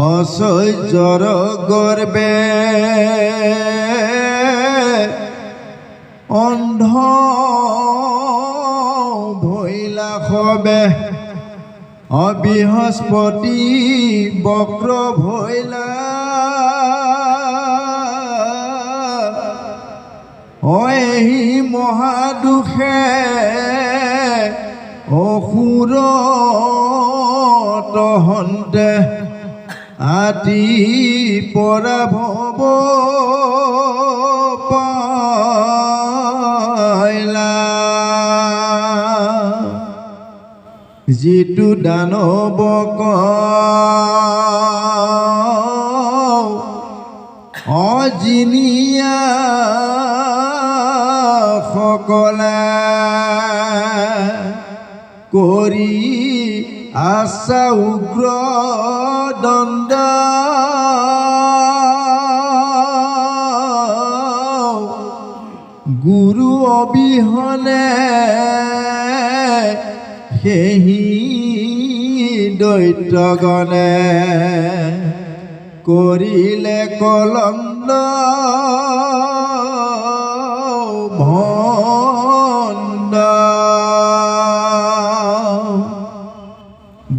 অসহ্যৰ গৰ্বে অন্ধ ভৈলা হবে অবৃহস্পতি বক্ৰ ভৈলা এই মহাদুখে অসুৰ তহন্তে আতি পৰা ভৱ পাইলা যিটো দানৱক অজিনিয়া সকলে কৰি আছা উগ্ৰ দণ্ড গুৰু অবিহনে সেহি দৈত্যগণে কৰিলে কলন্দ ভণ্ড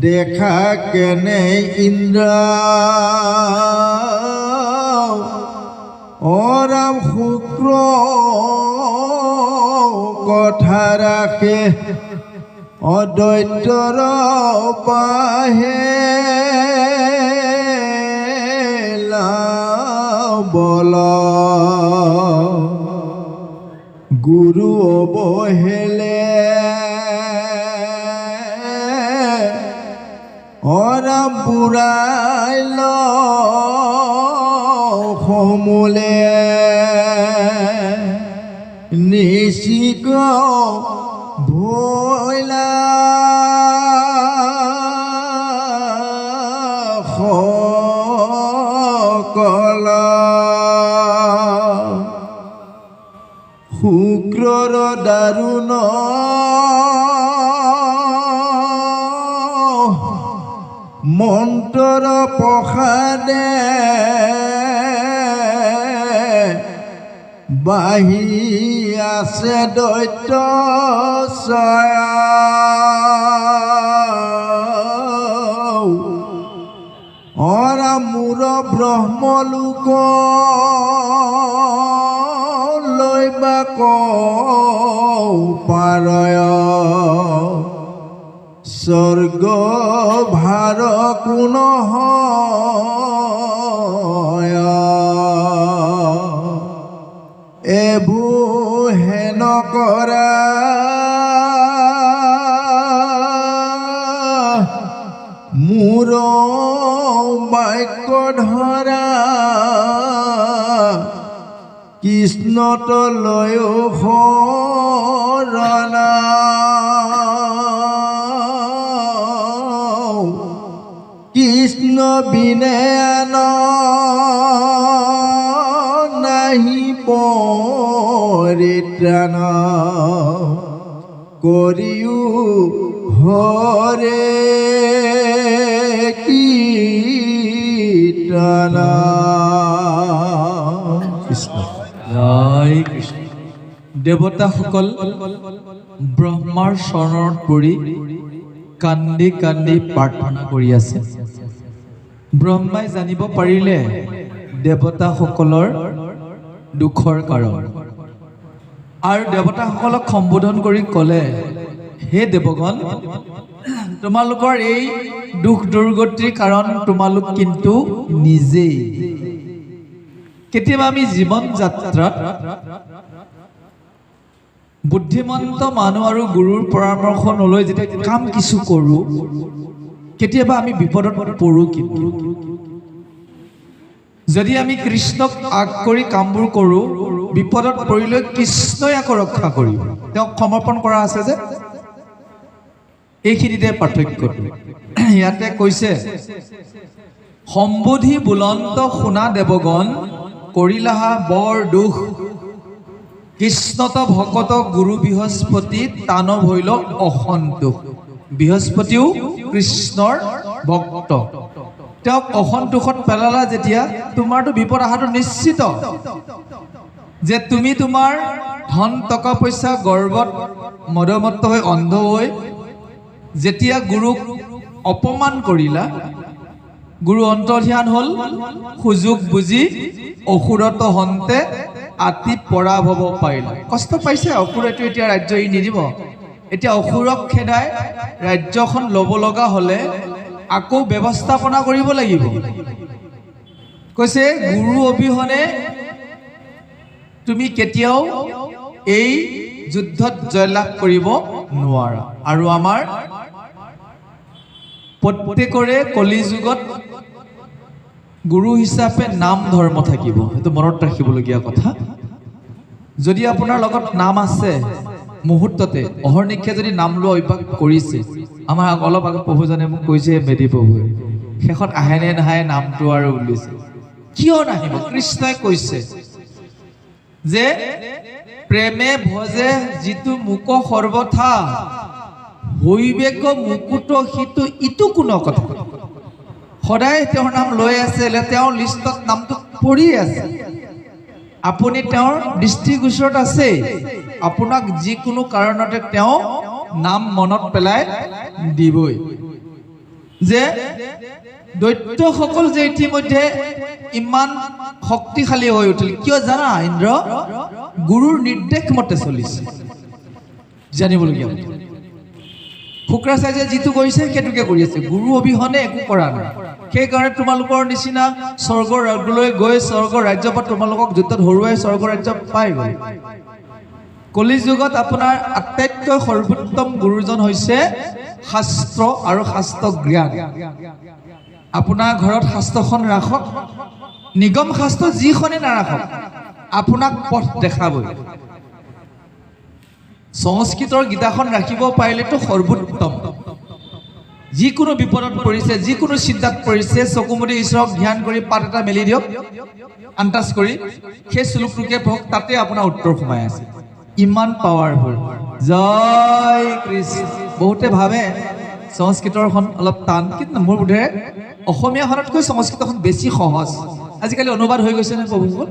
দেখা কেনে ইন্দ্ৰ অৰাম শুক্ৰ কথা ৰাখে অদৈত্যৰ পাহে বল গুৰু অৱহেলে অৰাম বুঢ়াইল সমূলে নিশিক ভৈলা সকল শুক্ৰৰ দাৰুণ মন্ত্ৰৰ প্ৰসাদে বাহি আছে দৈত্য ছয়া অৰা মূৰ ব্ৰহ্মলোক লৈবা পাৰয় স্বৰ্গ ভাৰ কোন এবু হেন কৰা মোৰ বাক্য ধৰা কৃষ্ণত লৈ শৰণা কৃষ্ণ বিনে নাহি পৰিত্ৰাণ কৰিও হৰে কীৰ্তন কৃষ্ণ জয় কৃষ্ণ। দেৱতাসকল ব্ৰহ্মাৰ চৰণত পৰি কান্দি কান্দি প্ৰাৰ্থনা কৰি আছে। ব্ৰহ্মাই জানিব পাৰিলে দেৱতাসকলৰ দুখৰ কাৰণ আৰু দেৱতাসকলক সম্বোধন কৰি ক'লে, হে দেৱগণ, তোমালোকৰ এই দুখ দুৰ্গতিৰ কাৰণ তোমালোক কিন্তু নিজেই। কেতিয়াবা আমি জীৱন যাত্ৰাত বুদ্ধিমন্ত মানুহ আৰু গুৰুৰ পৰামৰ্শ নলৈ যেতিয়া কাম কিছু কৰোঁ, কেতিয়াবা আমি বিপদত পৰোঁ। কিন্তু যদি আমি কৃষ্ণক আগ কৰি কামবোৰ কৰোঁ, বিপদত পৰিলে কৃষ্ণই আকৌ ৰক্ষা কৰিব। তেওঁক সমৰ্পণ কৰা আছে যে, এইখিনিতে পাৰ্থক্যটো। ইয়াতে কৈছে, সম্বোধি বুলন্ত শুনা দেৱগণ, কৰিলাহা বৰ দুখ, কৃষ্ণত ভকত গুৰু বৃহস্পতি তানৱ হইল অসন্তোষ। বৃহস্পতিও কৃষ্ণৰ ভক্ত, তেওঁক অসন্তোষত পেলালা যেতিয়া তোমাৰতো বিপদ অহাটো নিশ্চিত যে তুমি তোমাৰ ধন টকা পইচা গৰ্বত মদমত্ত হৈ অন্ধ হৈ যেতিয়া গুৰুক অপমান কৰিলা গুৰু অন্তৰ্ধান হ'ল সুযোগ বুজি অসুৰত হন্তে আতি পৰাভৱ পাৰিলা কষ্ট পাইছে অসুৰেতো এতিয়া ৰাজ্য এৰি নিদিব এতিয়া অসুৰক খেদাই ৰাজ্যখন ল'ব লগা হ'লে আকৌ ব্যৱস্থাপনা কৰিব লাগিব কৈছে গুৰু অবিহনে তুমি কেতিয়াও এই যুদ্ধত জয়লাভ কৰিব নোৱাৰা আৰু আমাৰ প্ৰত্যেকৰে কলি যুগত গুৰু হিচাপে নাম ধৰ্ম থাকিব সেইটো মনত ৰাখিবলগীয়া কথা যদি আপোনাৰ লগত নাম আছে মুহূৰ্ততে অহৰ্নিশে যদি নাম লোৱা অভ্যাস কৰিছে আমাৰ অলপ আগত প্ৰভুজনে মোক কৈছে মেধি প্ৰভুৱে শেষত আহেনে নাহে নামটো আৰু বুলিছে কিয় নাহিব কৃষ্ণই কৈছে যে প্ৰেমে ভজে যিটো মুক সৰ্বথা হৈবেক মুকুট সিটো ইটো কোনো কথা সদায় তেওঁৰ নাম লৈ আছে তেওঁৰ লিষ্টত নামটো পৰি আছে আপুনি তেওঁৰ দৃষ্টিগোচৰত আছে আপোনাক যিকোনো কাৰণতে তেওঁ নাম মনত পেলাই দিবই যে দৈত্যসকল যে ইতিমধ্যে ইমান শক্তিশালী হৈ উঠিল কিয় জানা ইন্দ্ৰ গুৰুৰ নিৰ্দেশ মতে চলিছে জানিবলগীয়া শুক্ৰাচাৰ্যই যিটো কৰিছে সেইটোকে কৰি আছে গুৰু অবিহনে একো কৰা নাই সেইকাৰণে তোমালোকৰ নিচিনা স্বৰ্গৰ ৰাজ্যলৈ গৈ স্বৰ্গৰ ৰাজ্যৰ পৰা তোমালোকক যুদ্ধত হৰুৱাই স্বৰ্গৰ ৰাজ্য পাই গ'ল কলি যুগত আপোনাৰ আটাইতকৈ সৰ্বোত্তম গুৰুজন হৈছে শাস্ত্ৰ আৰু শাস্ত্ৰ জ্ঞান আপোনাৰ ঘৰত শাস্ত্ৰখন ৰাখক নিগম শাস্ত্ৰ যিখনে নাৰাখক আপোনাক পথ দেখাবই সংস্কৃতৰ গীতাখন ৰাখিব পাৰিলেতো সৰ্বোত্তম যিকোনো বিপদত পৰিছে যিকোনো চিন্তাত পৰিছে চকুমুদি ঈশ্বৰক ধ্যান কৰি পাত এটা মেলি দিয়ক আন্তাজ কৰি সেই শ্লোকটোকে পঢ়ক তাতে আপোনাৰ উত্তৰ সোমাই আছে ইমান পাৱাৰফুল জয় কৃষ্ণ বহুতে ভাবে সংস্কৃতৰখন অলপ টান কিন্তু মোৰ বোধেৰে অসমীয়াখনতকৈ সংস্কৃতখন বেছি সহজ আজিকালি অনুবাদ হৈ গৈছে নে প্ৰভুসকল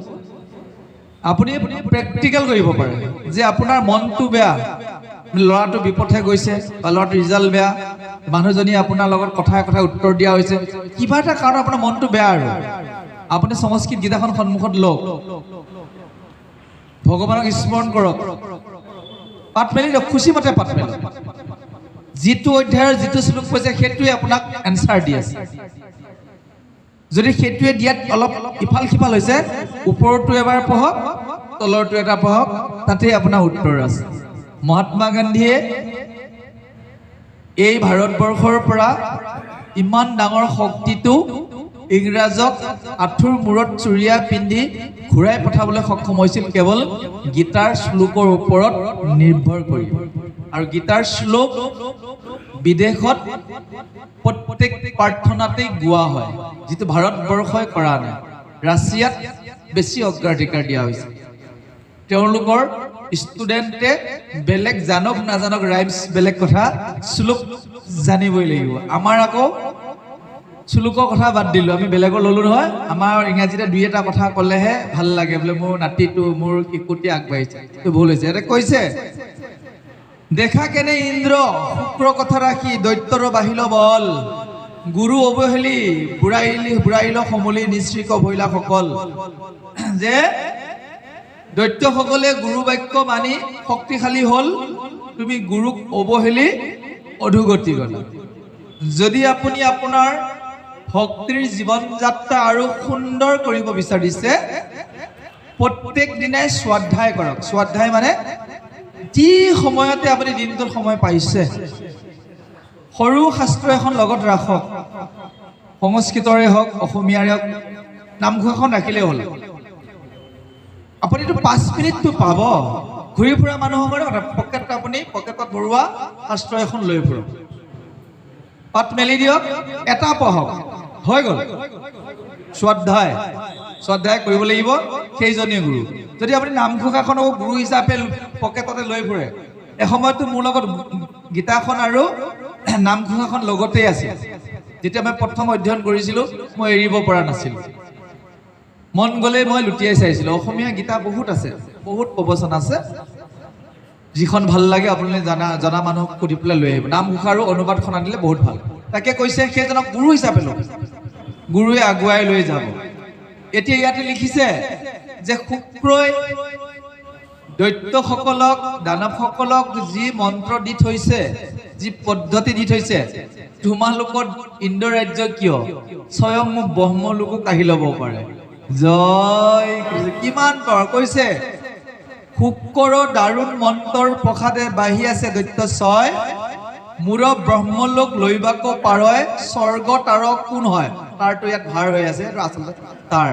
আপুনি প্ৰেক্টিকেল কৰিব পাৰে যে আপোনাৰ মনটো বেয়া ল'ৰাটো বিপথে গৈছে বা ল'ৰাটোৰ ৰিজাল্ট বেয়া মানুহজনী আপোনাৰ লগত কথাই কথাই উত্তৰ দিয়া হৈছে কিবা এটা কাৰণ আপোনাৰ মনটো বেয়া আৰু আপুনি সংস্কৃত গীতাখন সন্মুখত লওক ভগৱানক স্মৰণ কৰক পাঠ মেলি দিয়ক খুচিমতে পাঠ মেলি যিটো অধ্যায়ৰ যিটো শ্লোক কৈছে সেইটোৱে আপোনাক এনচাৰ দি আছে যদি সেইটোৱে দিয়াত অলপ ইফাল সিফাল হৈছে ওপৰটো এবাৰ পঢ়ক তলৰটো এটা পঢ়ক তাতে আপোনাৰ উত্তৰ আছে মহাত্মা গান্ধীয়ে এই ভাৰতবৰ্ষৰ পৰা ইমান ডাঙৰ শক্তিটো ইংৰাজক আঁঠুৰ মূৰত চুৰিয়া পিন্ধি ঘূৰাই পঠাবলৈ সক্ষম হৈছিল কেৱল গীতাৰ শ্লোকৰ ওপৰত নিৰ্ভৰ কৰি আৰু গীতাৰ শ্লোক বিদেশত প্ৰত্যেক প্ৰাৰ্থনাতেই গোৱা হয় যিটো ভাৰতবৰ্ষই কৰা নাই ৰাছিয়াত বেছি অগ্ৰাধিকাৰ দিয়া হৈছে তেওঁলোকৰ ষ্টুডেণ্টে বেলেগ জানক নাজানক ৰাইমছ বেলেগ কথা শ্লোক জানিবই লাগিব আমাৰ আকৌ শ্লোকৰ কথা বাদ দিলোঁ আমি বেলেগৰ ল'লোঁ নহয় আমাৰ ইংৰাজীতে দুই এটা কথা ক'লেহে ভাল লাগে বোলে মোৰ নাতিটো মোৰ শিশুটি আগবাঢ়িছে এইটো ভুল হৈছে ইয়াতে কৈছে দেখা কেনে ইন্দ্ৰ শুক্ৰ কথা ৰাখি দৈত্যৰ বাহিল বল গুৰু অৱহেলি বুঢ়াইল সমলি নিশ্চিক ভৈলাসকল যে দৈত্যসকলে গুৰু বাক্য মানি শক্তিশালী হ'ল তুমি গুৰুক অৱহেলি অধোগতি গলা যদি আপুনি আপোনাৰ ভক্তিৰ জীৱন যাত্ৰা আৰু সুন্দৰ কৰিব বিচাৰিছে প্ৰত্যেক দিনাই স্বাধ্যায় কৰক স্বাধ্যায় মানে যি সময়তে আপুনি দিনটোৰ সময় পাইছে সৰু শাস্ত্ৰ এখন লগত ৰাখক সংস্কৃতৰে হওক অসমীয়াৰে হওক নামঘোষ এখন ৰাখিলেই হ'ল আপুনিতো 5 মিনিটটো পাব ঘূৰি ফুৰা মানুহৰ পকেটত আপুনি পকেটত ভৰোৱা শাস্ত্ৰ এখন লৈ ফুৰক পাত মেলি দিয়ক এটা পঢ়ক হৈ গ'ল স্বাধ্যায় কৰিব লাগিব সেইজনীয়ে গুৰু যদি আপুনি নামঘোষাখনক গুৰু হিচাপে পকেটতে লৈ ফুৰে এসময়তো মোৰ লগত গীতাখন আৰু নামঘোষাখন লগতেই আছে যেতিয়া মই প্ৰথম অধ্যয়ন কৰিছিলোঁ মই এৰিব পৰা নাছিলোঁ। মন গ'লে মই লুটিয়াই চাইছিলোঁ। অসমীয়া গীতা বহুত আছে, বহুত প্ৰবচন আছে, যিখন ভাল লাগে আপোনালোকে জনা মানুহক সুধি পেলাই লৈ আহিব। নামঘোষা আৰু অনুবাদখন আনিলে বহুত ভাল। তাকে কৈছে সেইজনক গুৰু হিচাপে লওক, গুৰুৱে আগুৱাই লৈ যাব। এতিয়া ইয়াতে লিখিছে যে শুক্ৰই দৈত্যসকলক দানৱসকলক যি মন্ত্ৰ দি থৈছে, যি পদ্ধতি দি থৈছে, তোমালোকৰ ইন্দ্ৰ ৰাজ্য কিয় স্বয়ং মোক ব্ৰহ্মলোকক আহি ল'ব পাৰে। জয় কৃষ্ণ। কিমান পাৱাৰ কৈছে, শুক্ৰৰ দাৰুণ মন্ত্ৰৰ প্ৰসাদে বাঢ়ি আছে দৈত্য ছয়, মূৰ ব্ৰহ্মলোক লৈবাক পাৰয়, স্বৰ্গ তাৰ কোন হয়। তাৰটো ইয়াত ভাৰ হৈ আছে, এইটো আচলতে তাৰ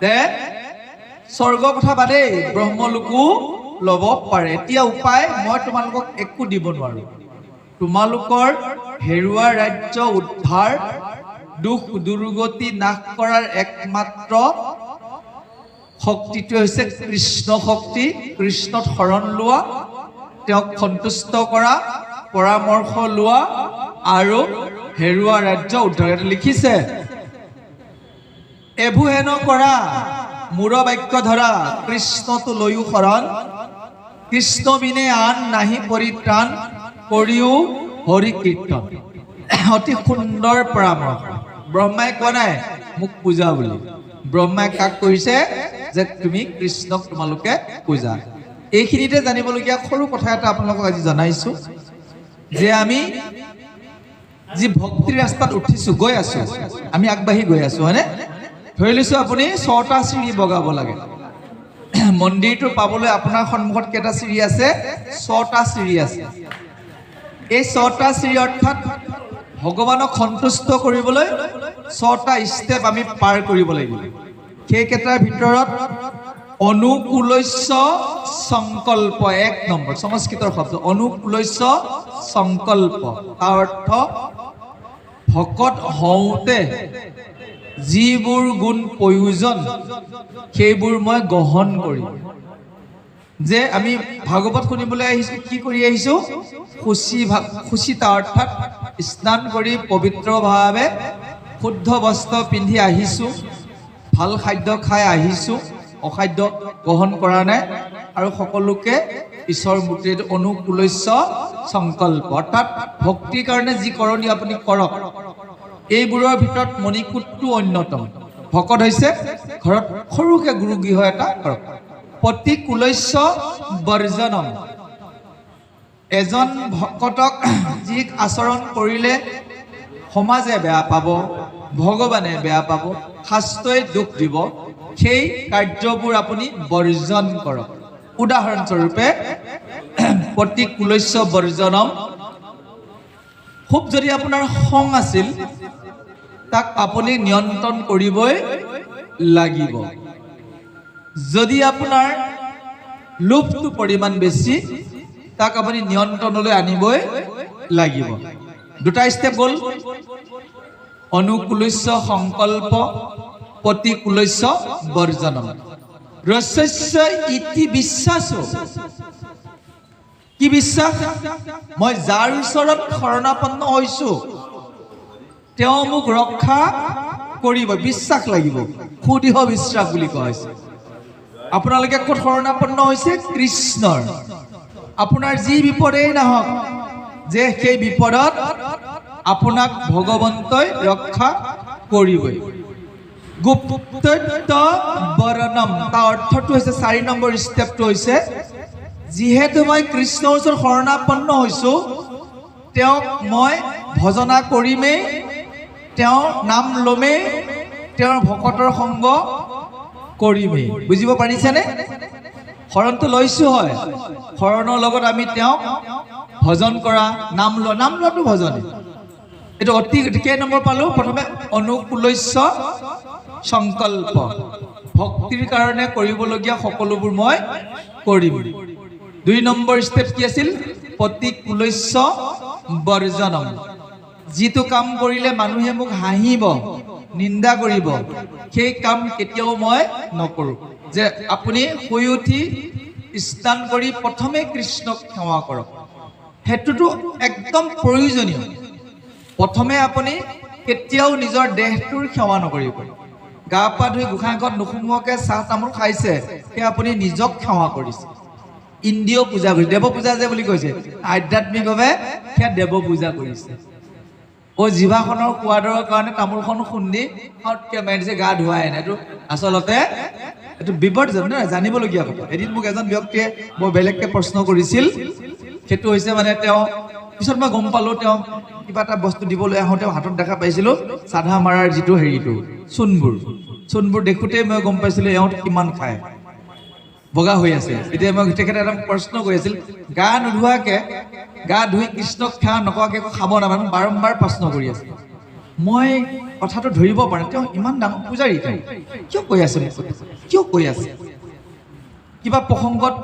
তে স্বৰ্গৰ কথা বাদেই ব্ৰহ্মলোকো ল'ব পাৰে। এতিয়া উপায় মই তোমালোকক একো দিব নোৱাৰো। তোমালোকৰ হেৰুৱা ৰাজ্য উদ্ধাৰ, দুখ দুৰ্গতি নাশ কৰাৰ একমাত্ৰ শক্তিটো হৈছে কৃষ্ণ শক্তি। কৃষ্ণত শৰণ লোৱা, তেওঁক সন্তুষ্ট কৰা, পৰামৰ্শ লোৱা আৰু হেৰুৱা ৰাজ্য উদ্ধাৰ। লিখিছে এভু হেন কৰা মূৰ বাক্য ধৰা, কৃষ্ণটো লৈও শৰণ, কৃষ্ণ বিনে আন নাহি পৰিত্ৰাণ, কৰিও হৰি কীৰ্তন। অতি সুন্দৰ পৰামৰ্শ। ব্ৰহ্মাই কোৱা নাই মোক পূজা বুলি। ব্ৰহ্মাই কাক কৈছে যে তুমি কৃষ্ণক তোমালোকে পূজা। এইখিনিতে জানিবলগীয়া সৰু কথা এটা আপোনালোকক আজি জনাইছো যে আমি যি ভক্তিৰ ৰাস্তাত উঠিছো, গৈ আছো, আমি আগবাঢ়ি গৈ আছো, হয়নে? ধৰি লৈছো আপুনি 6টা চিৰি বগাব লাগে। মন্দিৰটো পাবলৈ আপোনাৰ সন্মুখত কেইটা চিৰি আছে? 6টা চিৰি আছে। এই 6টা চিৰি অৰ্থাৎ ভগৱানক সন্তুষ্ট কৰিবলৈ 6টা ষ্টেপ আমি পাৰ কৰিব লাগিব। সেইকেইটাৰ ভিতৰত অনুকূলস্য সংকল্প 1 নম্বৰ, সংস্কৃতৰ শব্দ অনুকূলস্য সংকল্প। তাৰ অৰ্থ ভকত হওঁতে যিবোৰ গুণ প্ৰয়োজন সেইবোৰ মই গ্ৰহণ কৰিম। যে আমি ভাগৱত শুনিবলৈ আহিছো, কি কৰি আহিছো? শুচিতা অৰ্থাৎ স্নান কৰি পবিত্ৰভাৱে শুদ্ধ বস্ত্ৰ পিন্ধি আহিছো, ভাল খাদ্য খাই আহিছো, অখাদ্য গ্ৰহণ কৰা নাই, আৰু সকলোকে ঈশ্বৰ মূৰ্তিৰ অনুকূলস্য সংকল্প অৰ্থাৎ ভক্তিৰ কাৰণে যি কৰণীয় আপুনি কৰক। এইবোৰৰ ভিতৰত মণিকূটটো অন্যতম। ভকত হৈছে ঘৰত সৰুকে গুৰু গৃহ এটা কৰক। প্ৰতিকূলস্য বৰ্জনম, এজন ভকতক যি আচৰণ কৰিলে সমাজে বেয়া পাব, ভগৱানে বেয়া পাব, শাস্ত্ৰই দুখ দিব, সেই কাৰ্যবোৰ আপুনি বৰ্জন কৰক। উদাহৰণস্বৰূপে প্ৰতিকূলস্য বৰ্জনম, খুব যদি আপোনাৰ খং আছিল তাক আপুনি নিয়ন্ত্ৰণ কৰিবই লাগিব। যদি আপোনাৰ লোভটো পৰিমাণ বেছি তাক আপুনি নিয়ন্ত্ৰণলৈ আনিবই লাগিব। 2টা ষ্টেপ গ'ল, অনুকূলস্য সংকল্প, প্ৰতিকূলস্য বৰ্জনম। ৰস্যস্য ইতি বিশ্বাস, কি বিশ্বাস? মই যাৰ ওচৰত শৰণাপন্ন হৈছো তেওঁ মোক ৰক্ষা কৰিব, বিশ্বাস লাগিব। সুদৃঢ় বিশ্বাস বুলি কোৱা হৈছে। আপোনালোকে ক'ত শৰণাপন্ন হৈছে? কৃষ্ণৰ। আপোনাৰ যি বিপদেই নাহক, যে সেই বিপদত আপোনাক ভগৱন্তই ৰক্ষা কৰিবই। গুপ্তত্ব বৰণম, তাৰ অৰ্থটো হৈছে 4 নম্বৰ ষ্টেপটো হৈছে যিহেতু মই কৃষ্ণৰ ওচৰত শৰণাপন্ন হৈছো, তেওঁক মই ভজনা কৰিমেই, তেওঁৰ নাম ল'মেই, তেওঁৰ ভকতৰ সংগ কৰিমেই। বুজিব পাৰিছেনে? শৰণটো লৈছো হয়, শৰণৰ লগত আমি তেওঁক ভজন কৰা, নাম লোৱাটো ভজনে। এইটো অতি কেই নম্বৰ পালো? প্ৰথমে অনুকূলস্য সংকল্প, ভক্তিৰ কাৰণে কৰিবলগীয়া সকলোবোৰ মই কৰিম। 2 নম্বৰ ষ্টেপ কি আছিল? প্ৰতিকূলস্য বৰ্জনম, যিটো কাম কৰিলে মানুহে মোক হাঁহিব, নিন্দা কৰিব, সেই কাম কেতিয়াও মই নকৰোঁ। যে আপুনি শুই উঠি স্নান কৰি প্ৰথমে কৃষ্ণক সেৱা কৰক, সেইটোতো একদম প্ৰয়োজনীয়। প্ৰথমে আপুনি কেতিয়াও নিজৰ দেহটোৰ সেৱা নকৰিব। গা পা ধুই গোঁসাই ঘৰত নোসোমোৱাকৈ চাহ তামোল খাইছে, সেয়া আপুনি নিজক সেৱা কৰিছে। ইন্দ্ৰিয় পূজা কৰিছে, দেৱ পূজা যে বুলি কৈছে, আধ্যাত্মিকভাৱে সেয়া দেৱ পূজা কৰিছে। জিভাখনৰ সোৱাদৰ কাৰণে তামোলখন খুন্দি মাৰি দিছে, গা ধুৱাই নাই। এইটো আচলতে এইটো বিপদজনক নহয়, জানিবলগীয়া কথা। এদিন মোক এজন ব্যক্তিয়ে বৰ বেলেগকৈ প্ৰশ্ন কৰিছিল। সেইটো হৈছে মানে তেওঁ, পিছত মই গম পালোঁ, তেওঁ কিবা এটা বস্তু দিবলৈ আহোঁতে হাতত দেখা পাইছিলোঁ চাধা মাৰাৰ যিটো হেৰিটো চূণবোৰ দেখোঁতেই মই গম পাইছিলোঁ এওঁত কিমান খায়, বগা হৈ আছে। এতিয়া মই তেখেতে এটা প্ৰশ্ন কৰি আছিল, গা নোধোৱাকৈ, গা ধুই কৃষ্ণক সেৱা নকৰাকৈ একো খাব নাপায়, বাৰম্বাৰ প্ৰশ্ন কৰি আছে। মই কথাটো ধৰিব পৰা, তেওঁ ইমান ডাঙৰ পূজাৰী, তেওঁ কিয় কৈ আছে, কিয় কৈ আছে? কিবা প্ৰসংগত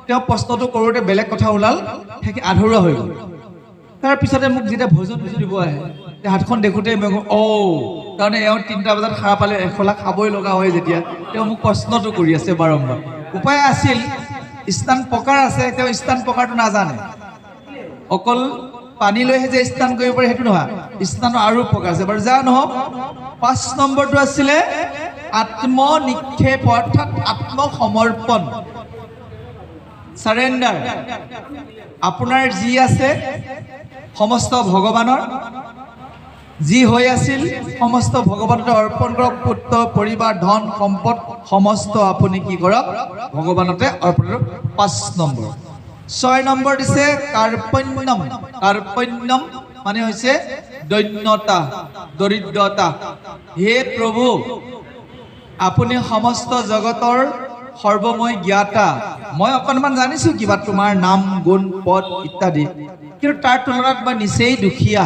তেওঁ প্ৰশ্নটো কৰোঁতে বেলেগ কথা ওলাল, সেই আধৰুৱা হৈ গ'ল। তাৰপিছতে মোক যেতিয়া ভোজন দিব আহে, হাতখন দেখোঁতে মই তাৰমানে এওঁ 3টা বজাত সাৰ পালে এখলা খাবই লগা হয় যেতিয়া, তেওঁ মোক প্ৰশ্নটো কৰি আছে বাৰম্বাৰ। উপায় আছিল, স্নান প্ৰকাৰ আছে, তেওঁ স্নান প্ৰকাৰটো নাজানে। অকল পানী লৈহে যে স্নান কৰিব পাৰে সেইটো নহয়, স্নানৰ আৰু প্ৰকাৰ আছে। বাৰু যা নহওক, 5 নম্বৰটো আছিলে আত্মনিক্ষেপ, অৰ্থাৎ আত্মসমৰ্পণ, চাৰেণ্ডাৰ। আপোনাৰ যি আছে সমস্ত ভগৱানৰ, যি হৈ আছিল সমস্ত ভগৱানতে অৰ্পণ কৰক। পুত্ৰ, পৰিবাৰ, ধন সম্পদ সমস্ত আপুনি কি কৰক, ভগৱানতে অৰ্পণ কৰক। 5 নম্বৰ। 6 নম্বৰ দিছে কাৰ্পণ্যম। কাৰ্পণ্যম মানে হৈছে দৈন্যতা, দৰিদ্ৰতা। হে প্ৰভু, আপুনি সমস্ত জগতৰ সৰ্বময় জ্ঞাতা। মই অকণমান জানিছোঁ কিবা তোমাৰ নাম, গুণ, পদ ইত্যাদি, কিন্তু তাৰ তুলনাত মই নিচেই দুখীয়া।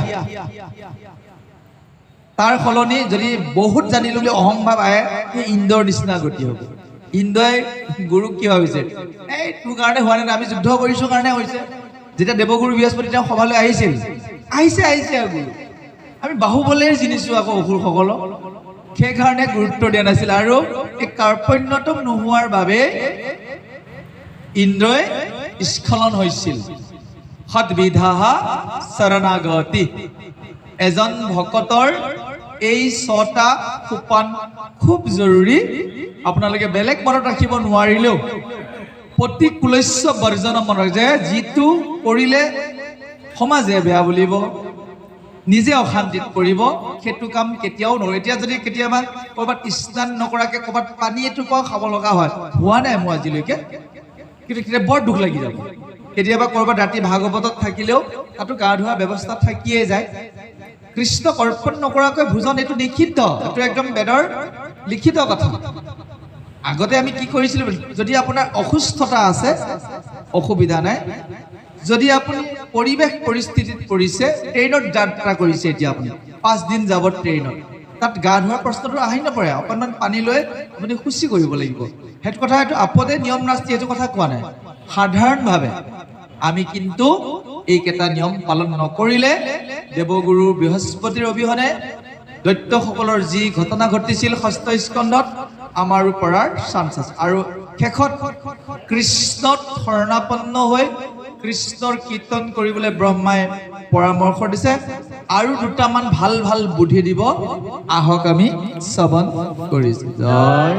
তাৰ সলনি যদি বহুত জানিলোঁ বুলি অহংভাৱ আহে, সেই ইন্দ্ৰৰ নিচিনা গতি হ'ব। ইন্দ্ৰই গুৰুক কি ভাবিছে, এই তোৰ কাৰণে হোৱা নাই, আমি যুদ্ধ কৰিছোঁ কাৰণে হৈছে। যেতিয়া দেৱগুৰু বৃহস্পতি তেওঁ সভালৈ আহিছিল, আহিছে আৰু গুৰু, আমি বাহুবলেই চিনিছোঁ আকৌ অসুৰসকলক, সেইকাৰণে গুৰুত্ব দিয়া নাছিল। আৰু এই কাৰ্পণ্যতম নোহোৱাৰ বাবে ইন্দ্ৰই স্খলন হৈছিল। সদ্বিধাহা শৰণাগতি। এজন ভকতৰ এই 6টা সোপান খুব জৰুৰী। আপোনালোকে বেলেগ মনত ৰাখিব নোৱাৰিলেও প্ৰতিকুলস্য বৰ্জন মনত ৰাখে, যে যিটো কৰিলে সমাজে বেয়া বুলিব, নিজে অশান্তিত পৰিব, সেইটো কাম কেতিয়াও নকৰে। এতিয়া যদি কেতিয়াবা ক'ৰবাত স্নান নকৰাকৈ ক'ৰবাত পানী এটোপাও খাব লগা হয়, হোৱা নাই মোৰ আজিলৈকে, কিন্তু কেতিয়াবা বৰ দুখ লাগি যাব। কেতিয়াবা ক'ৰবাত ৰাতি ভাগৱতত থাকিলেও তাতো গা ধোৱা ব্যৱস্থা থাকিয়ে যায়। কৃষ্ণক অৰ্পণ নকৰাকৈ ভোজন, এইটো নিষিদ্ধ, এইটো একদম বেদৰ লিখিত কথা। আগতে আমি কি কৰিছিলোঁ, যদি আপোনাৰ অসুস্থতা আছে, অসুবিধা নাই, যদি আপুনি পৰিৱেশ পৰিস্থিতিত পৰিছে, ট্ৰেইনত যাত্ৰা কৰিছে, এতিয়া আপুনি 5 দিন যাবত ট্ৰেইনত, তাত গা ধোৱাৰ প্ৰশ্নটো আহি নপৰে। অকণমান পানী লৈ আপুনি শুচি কৰিব লাগিব, সেইটো কথা। এইটো আপদে নিয়ম নাস্তি, সেইটো কথা কোৱা নাই। সাধাৰণভাৱে আমি কিন্তু এইকেইটা নিয়ম পালন নকৰিলে দেৱগুৰু বৃহস্পতিৰ অবিহনে দৈত্যসকলৰ যি ঘটনা ঘটিছিল 6ষ্ঠ স্কন্ধত, আমাৰো পৰাৰ চান্স আছে। আৰু শেষত কৃষ্ণত শৰণাপন্ন হৈ কৃষ্ণৰ কীৰ্তন কৰিবলৈ ব্ৰহ্মাই পৰামৰ্শ দিছে। আৰু 2টামান ভাল বুদ্ধি দিব, আহক আমি শ্ৰৱণ কৰিছোঁ। জয়